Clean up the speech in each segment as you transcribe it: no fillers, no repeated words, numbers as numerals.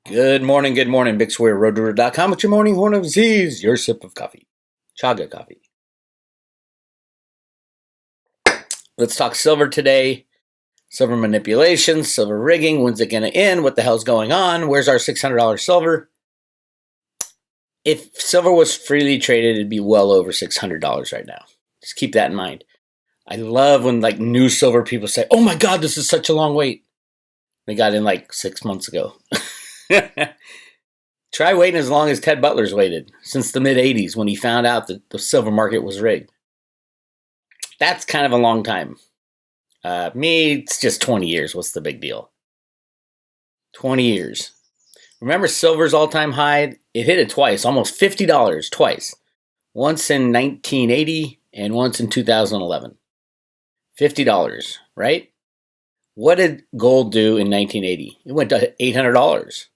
Good morning, Bix Weir, Roota.com with your morning horn of disease, your sip of coffee. Chaga coffee. Let's talk silver today. Silver manipulation, silver rigging, when's it going to end? What the hell's going on? Where's our $600 silver? If silver was freely traded, it'd be well over $600 right now. Just keep that in mind. I love when new silver people say, oh my God, this is such a long wait. They got in 6 months ago. Try waiting as long as Ted Butler's waited, since the mid-'80s when he found out that the silver market was rigged. That's kind of a long time. Me, it's just 20 years. What's the big deal? 20 years. Remember silver's all-time high? It hit it twice, almost $50 twice. Once in 1980 and once in 2011. $50, right? What did gold do in 1980? It went to $800.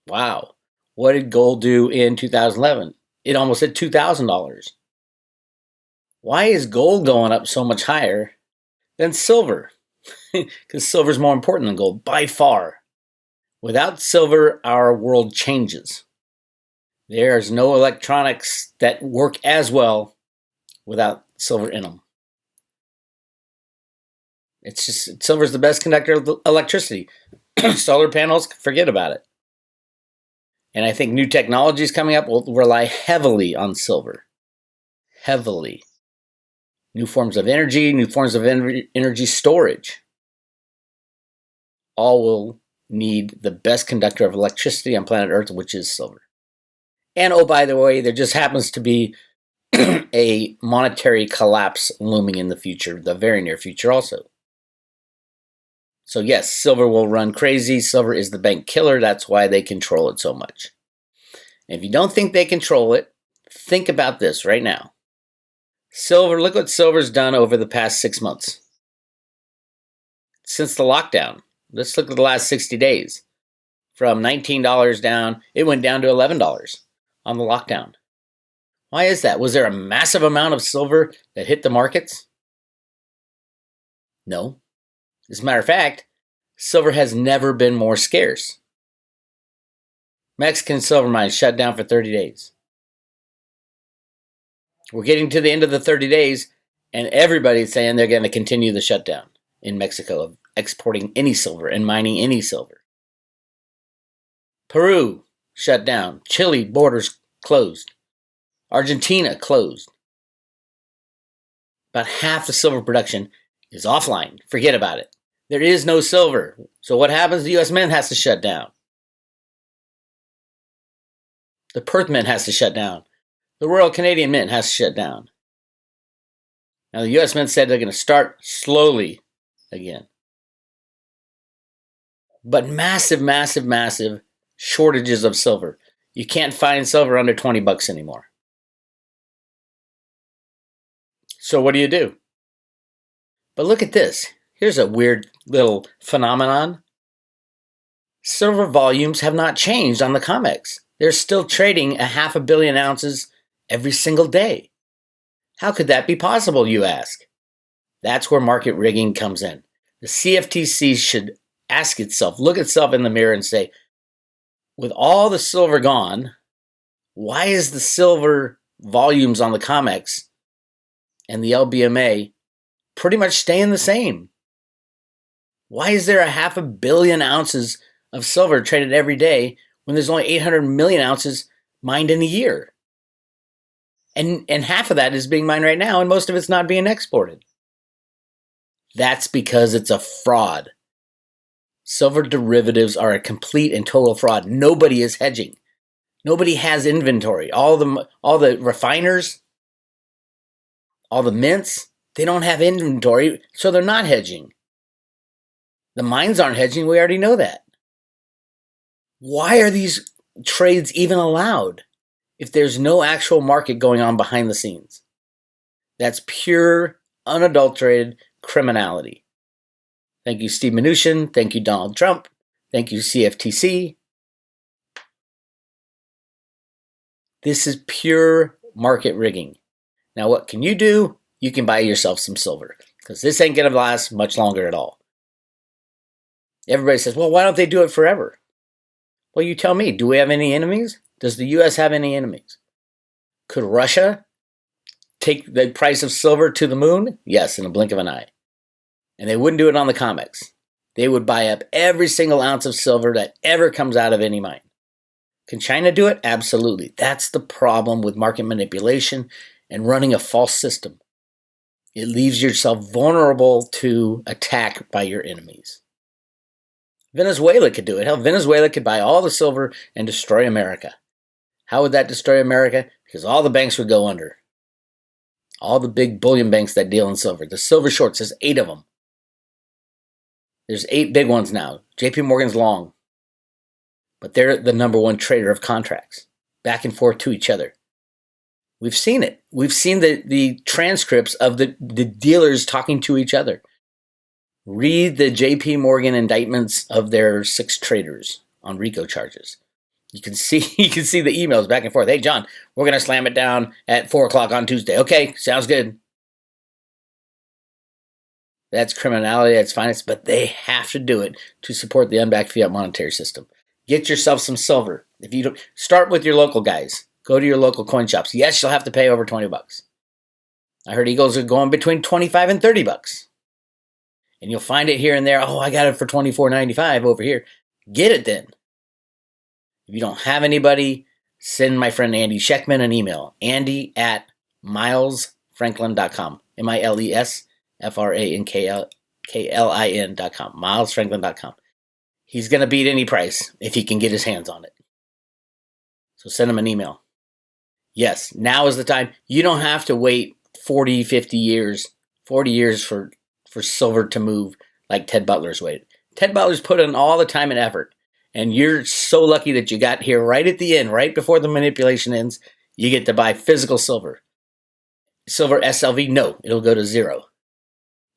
Wow. What did gold do in 2011? It almost hit $2,000. Why is gold going up so much higher than silver? Because silver is more important than gold, by far. Without silver, our world changes. There's no electronics that work as without silver in them. It's just, silver's the best conductor of electricity. Solar panels, forget about it. And I think new technologies coming up will rely heavily on silver. Heavily. New forms of energy, new forms of energy storage. All will need the best conductor of electricity on planet Earth, which is silver. And oh, by the way, there just happens to be a monetary collapse looming in the future, the very near future also. So yes, silver will run crazy. Silver is the bank killer. That's why they control it so much. And if you don't think they control it, think about this right now. Silver, look what silver's done over the past 6 months. Since the lockdown, let's look at the last 60 days. From $19 down, it went down to $11 on the lockdown. Why is that? Was there a massive amount of silver that hit the markets? No. As a matter of fact, silver has never been more scarce. Mexican silver mines shut down for 30 days. We're getting to the end of the 30 days, and everybody's saying they're going to continue the shutdown in Mexico of exporting any silver and mining any silver. Peru shut down. Chile borders closed. Argentina closed. About half the silver production is offline. Forget about it. There is no silver. So what happens? The U.S. Mint has to shut down. The Perth Mint has to shut down. The Royal Canadian Mint has to shut down. Now the U.S. Mint said they're going to start slowly again. But massive, massive, massive shortages of silver. You can't find silver under $20 anymore. So what do? But look at this. Here's a weird little phenomenon. Silver volumes have not changed on the COMEX. They're still trading 500 million ounces every single day. How could that be possible, you ask? That's where market rigging comes in. The CFTC should ask itself, look itself in the mirror and say, with all the silver gone, why is the silver volumes on the COMEX and the LBMA pretty much staying the same? Why is there 500 million ounces of silver traded every day when there's only 800 million ounces mined in a year? And half of that is being mined right now, and most of it's not being exported. That's because it's a fraud. Silver derivatives are a complete and total fraud. Nobody is hedging. Nobody has inventory. All the refiners, all the mints, they don't have inventory, so they're not hedging. The mines aren't hedging. We already know that. Why are these trades even allowed if there's no actual market going on behind the scenes? That's pure, unadulterated criminality. Thank you, Steve Mnuchin. Thank you, Donald Trump. Thank you, CFTC. This is pure market rigging. Now, what can you do? You can buy yourself some silver, because this ain't going to last much longer at all. Everybody says, well, why don't they do it forever? Well, you tell me, do we have any enemies? Does the U.S. have any enemies? Could Russia take the price of silver to the moon? Yes, in a blink of an eye. And they wouldn't do it on the COMEX. They would buy up every single ounce of silver that ever comes out of any mine. Can China do it? Absolutely. That's the problem with market manipulation and running a false system. It leaves yourself vulnerable to attack by your enemies. Venezuela could do it. Hell, Venezuela could buy all the silver and destroy America. How would that destroy America? Because all the banks would go under. All the big bullion banks that deal in silver. The silver shorts, there's 8 of them. There's 8 big ones now. JP Morgan's long. But they're the number one trader of contracts. Back and forth to each other. We've seen it. We've seen the transcripts of the dealers talking to each other. Read the JP Morgan indictments of their 6 traders on RICO charges. You can see the emails back and forth. Hey, John, we're going to slam it down at 4 o'clock on Tuesday. Okay, sounds good. That's criminality, that's finance, but they have to do it to support the unbacked fiat monetary system. Get yourself some silver. If you don't, start with your local guys. Go to your local coin shops. Yes, you'll have to pay over $20. I heard Eagles are going between $25 and $30. And you'll find it here and there. Oh, I got it for $24.95 over here. Get it then. If you don't have anybody, send my friend Andy Scheckman an email. Andy@milesfranklin.com. MILESFRANKLIN.com. milesfranklin.com. He's going to beat any price if he can get his hands on it. So send him an email. Yes, now is the time. You don't have to wait 40 years for silver to move like Ted Butler's waited. Ted Butler's put in all the time and effort. And you're so lucky that you got here right at the end, right before the manipulation ends. You get to buy physical silver. Silver SLV, no, it'll go to 0.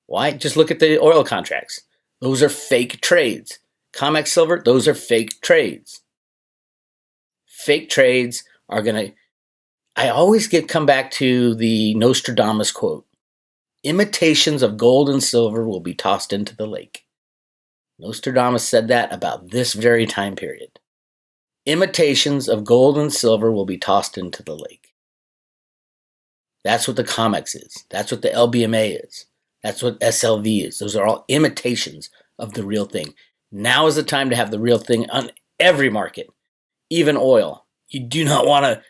Why? Just look at the oil contracts. Those are fake trades. COMEX Silver, those are fake trades. Fake trades are going to... I always come back to the Nostradamus quote. Imitations of gold and silver will be tossed into the lake. Nostradamus said that about this very time period. Imitations of gold and silver will be tossed into the lake. That's what the COMEX is. That's what the LBMA is. That's what SLV is. Those are all imitations of the real thing. Now is the time to have the real thing on every market, even oil. You do not want an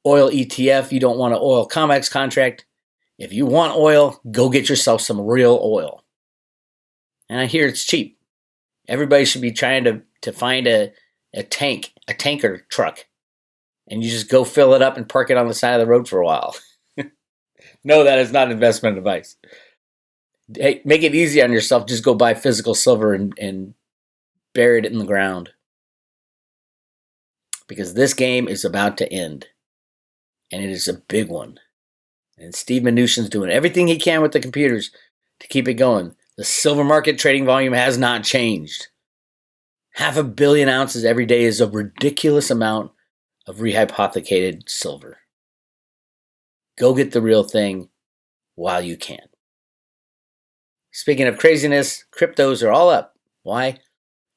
oil ETF. You don't want an oil COMEX contract. If you want oil, go get yourself some real oil. And I hear it's cheap. Everybody should be trying to find a tanker truck. And you just go fill it up and park it on the side of the road for a while. No, that is not investment advice. Hey, make it easy on yourself. Just go buy physical silver and bury it in the ground. Because this game is about to end. And it is a big one. And Steve Mnuchin's doing everything he can with the computers to keep it going. The silver market trading volume has not changed. 500 million ounces every day is a ridiculous amount of rehypothecated silver. Go get the real thing while you can. Speaking of craziness, cryptos are all up. Why?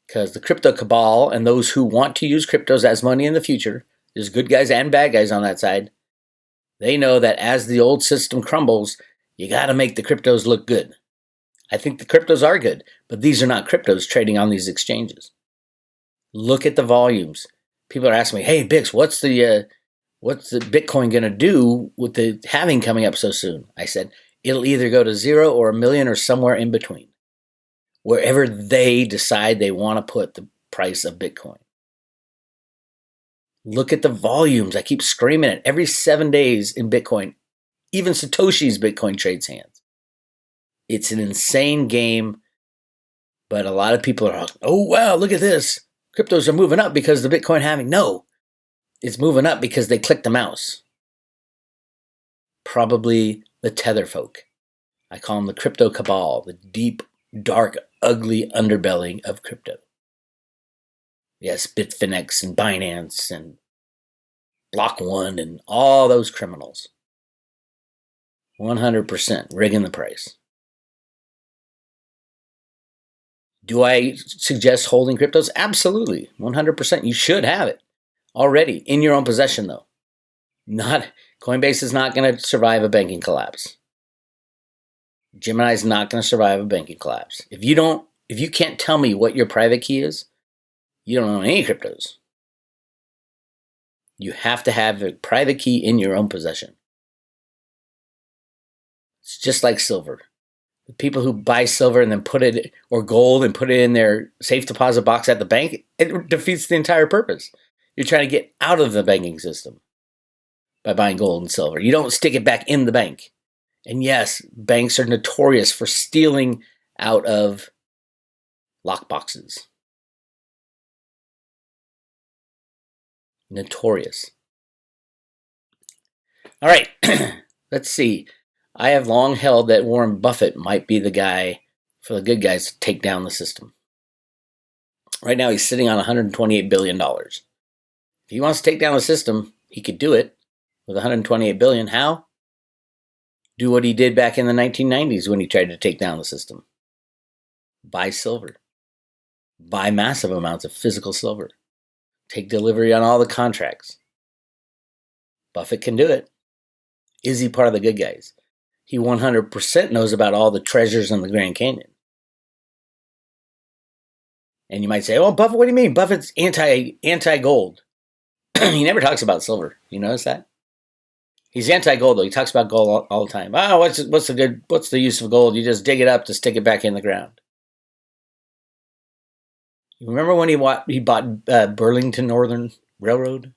Because the crypto cabal and those who want to use cryptos as money in the future, there's good guys and bad guys on that side, they know that as the old system crumbles, you got to make the cryptos look good. I think the cryptos are good, but these are not cryptos trading on these exchanges. Look at the volumes. People are asking me, hey, Bix, what's the Bitcoin going to do with the halving coming up so soon? I said, it'll either go to 0 or 1 million or somewhere in between, wherever they decide they want to put the price of Bitcoin. Look at the volumes. I keep screaming it. Every 7 days in Bitcoin, even Satoshi's Bitcoin trades hands. It's an insane game, but a lot of people are like, oh, wow, look at this. Cryptos are moving up because the Bitcoin halving. No, it's moving up because they clicked the mouse. Probably the tether folk. I call them the crypto cabal, the deep, dark, ugly underbelly of crypto. Yes, Bitfinex and Binance and Block One and all those criminals. 100% rigging the price. Do I suggest holding cryptos? Absolutely. 100%. You should have it already in your own possession, though. Coinbase is not going to survive a banking collapse. Gemini is not going to survive a banking collapse. If you can't tell me what your private key is, you don't own any cryptos. You have to have a private key in your own possession. It's just like silver. The people who buy silver and then or gold and put it in their safe deposit box at the bank, it defeats the entire purpose. You're trying to get out of the banking system by buying gold and silver. You don't stick it back in the bank. And yes, banks are notorious for stealing out of lockboxes. Notorious. All right, let's see. I have long held that Warren Buffett might be the guy for the good guys to take down the system. Right now, he's sitting on $128 billion. If he wants to take down the system, he could do it with $128 billion. How? Do what he did back in the 1990s when he tried to take down the system. Buy silver. Buy massive amounts of physical silver. Take delivery on all the contracts. Buffett can do it. Is he part of the good guys? He 100% knows about all the treasures in the Grand Canyon. And you might say, oh, Buffett, what do you mean? Buffett's anti-gold. He never talks about silver. You notice that? He's anti-gold, though. He talks about gold all the time. Oh, what's the use of gold? You just dig it up to stick it back in the ground. You remember when he bought Burlington Northern Railroad?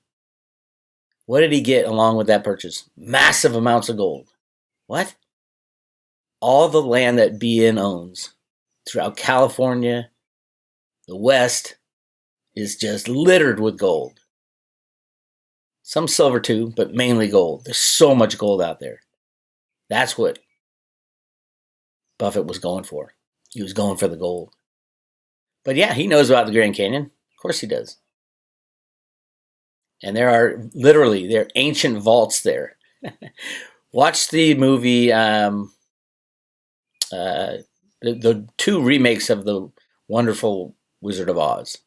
What did he get along with that purchase? Massive amounts of gold. What? All the land that BN owns throughout California, the West, is just littered with gold. Some silver too, but mainly gold. There's so much gold out there. That's what Buffett was going for. He was going for the gold. But yeah, he knows about the Grand Canyon. Of course he does. And there are ancient vaults there. Watch the movie, the two remakes of the wonderful Wizard of Oz.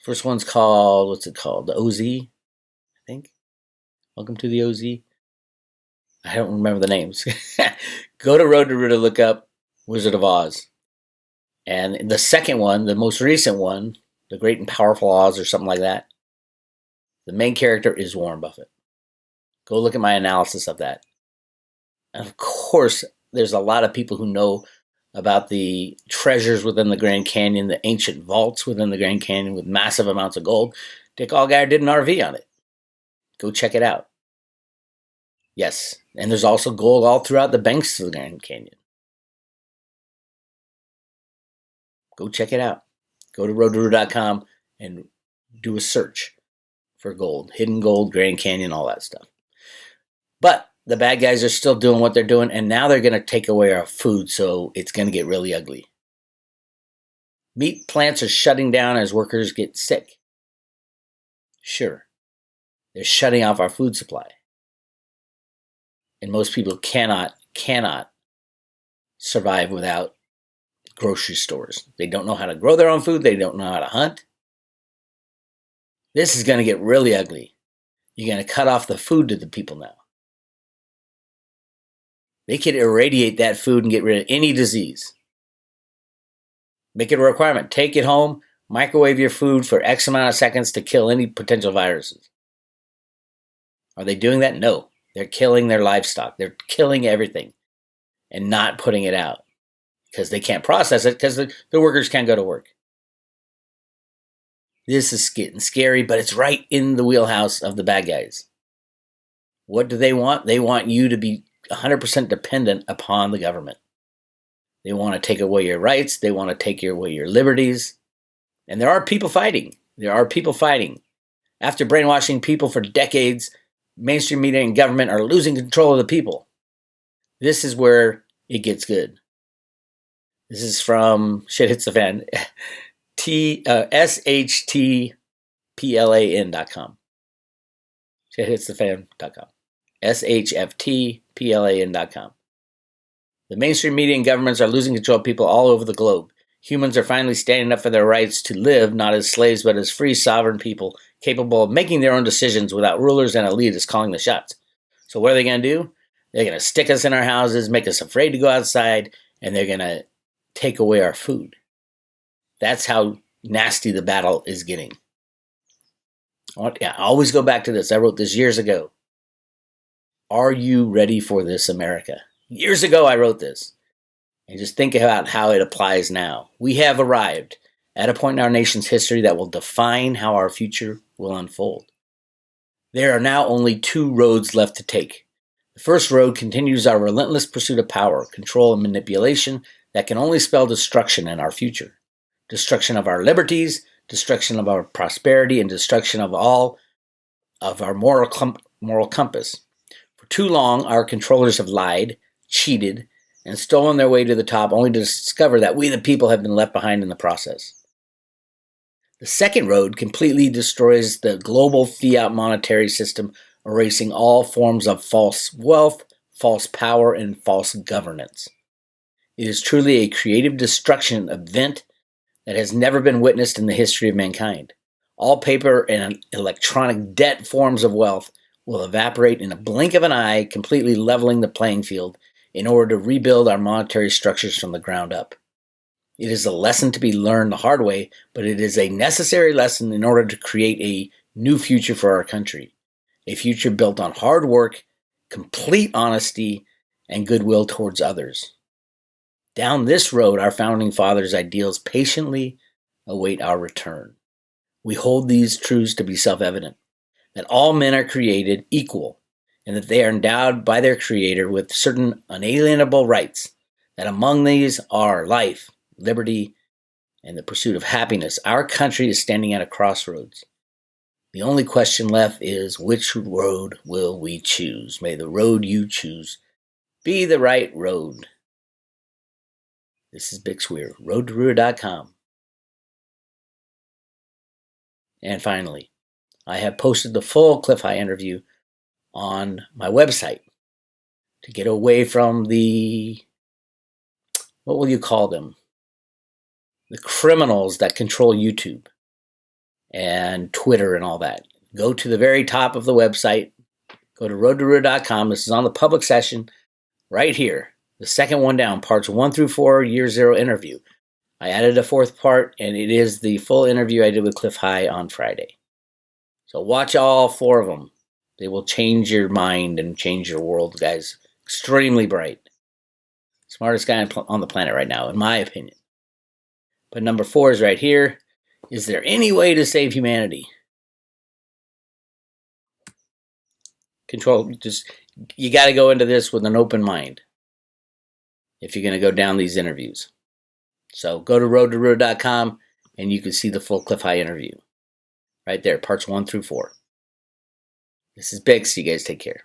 First one's called, what's it called? The OZ, I think. Welcome to the OZ. I don't remember the names. Go to Roota, look up Wizard of Oz. And the second one, the most recent one, The Great and Powerful Oz or something like that, the main character is Warren Buffett. Go look at my analysis of that. And of course, there's a lot of people who know about the treasures within the Grand Canyon, the ancient vaults within the Grand Canyon with massive amounts of gold. Dick Allgaier did an RV on it. Go check it out. Yes, and there's also gold all throughout the banks of the Grand Canyon. Go check it out. Go to roadroo.com and do a search for gold, hidden gold, Grand Canyon, all that stuff. But the bad guys are still doing what they're doing, and now they're going to take away our food, so it's going to get really ugly. Meat plants are shutting down as workers get sick. Sure, they're shutting off our food supply. And most people cannot survive without grocery stores. They don't know how to grow their own food. They don't know how to hunt. This is going to get really ugly. You're going to cut off the food to the people now. They could irradiate that food and get rid of any disease. Make it a requirement. Take it home, microwave your food for X amount of seconds to kill any potential viruses. Are they doing that? No. They're killing their livestock. They're killing everything and not putting it out because they can't process it because the workers can't go to work. This is getting scary, but it's right in the wheelhouse of the bad guys. What do they want? They want you to be 100% dependent upon the government. They want to take away your rights. They want to take away your liberties. And there are people fighting. After brainwashing people for decades, mainstream media and government are losing control of the people. This is where it gets good. This is from Shit Hits the Fan. SHTPLAN.com. Shithitsthefan.com. SHFTPLAN.com. The mainstream media and governments are losing control of people all over the globe. Humans are finally standing up for their rights to live not as slaves but as free, sovereign people capable of making their own decisions without rulers and elitists calling the shots. So what are they going to do? They're going to stick us in our houses, make us afraid to go outside, and they're going to take away our food. That's how nasty the battle is getting. I always go back to this. I wrote this years ago. Are you ready for this, America? Years ago, I wrote this. And just think about how it applies now. We have arrived at a point in our nation's history that will define how our future will unfold. There are now only two roads left to take. The first road continues our relentless pursuit of power, control, and manipulation that can only spell destruction in our future. Destruction of our liberties, destruction of our prosperity, and destruction of all of our moral compass. For too long, our controllers have lied, cheated, and stolen their way to the top only to discover that we the people have been left behind in the process. The second road completely destroys the global fiat monetary system, erasing all forms of false wealth, false power, and false governance. It is truly a creative destruction event that has never been witnessed in the history of mankind. All paper and electronic debt forms of wealth will evaporate in a blink of an eye, completely leveling the playing field in order to rebuild our monetary structures from the ground up. It is a lesson to be learned the hard way, but it is a necessary lesson in order to create a new future for our country. A future built on hard work, complete honesty, and goodwill towards others. Down this road, our founding fathers' ideals patiently await our return. We hold these truths to be self-evident, that all men are created equal, and that they are endowed by their Creator with certain unalienable rights, that among these are life, liberty, and the pursuit of happiness. Our country is standing at a crossroads. The only question left is, which road will we choose? May the road you choose be the right road. This is Bix Weir, roadtoruta.com. And finally, I have posted the full Cliff High interview on my website to get away from the, what will you call them? The criminals that control YouTube and Twitter and all that. Go to the very top of the website. Go to roadtoruta.com. This is on the public session right here. The second one down, parts 1 through 4, year 0 interview. I added a fourth part, and it is the full interview I did with Cliff High on Friday. So watch all 4 of them. They will change your mind and change your world. The guy's extremely bright. Smartest guy on the planet right now, in my opinion. But number 4 is right here. Is there any way to save humanity? You got to go into this with an open mind if you're going to go down these interviews. So go to roadtoruta.com and you can see the full Cliff High interview. Right there, parts 1 through 4. This is Bix. You guys take care.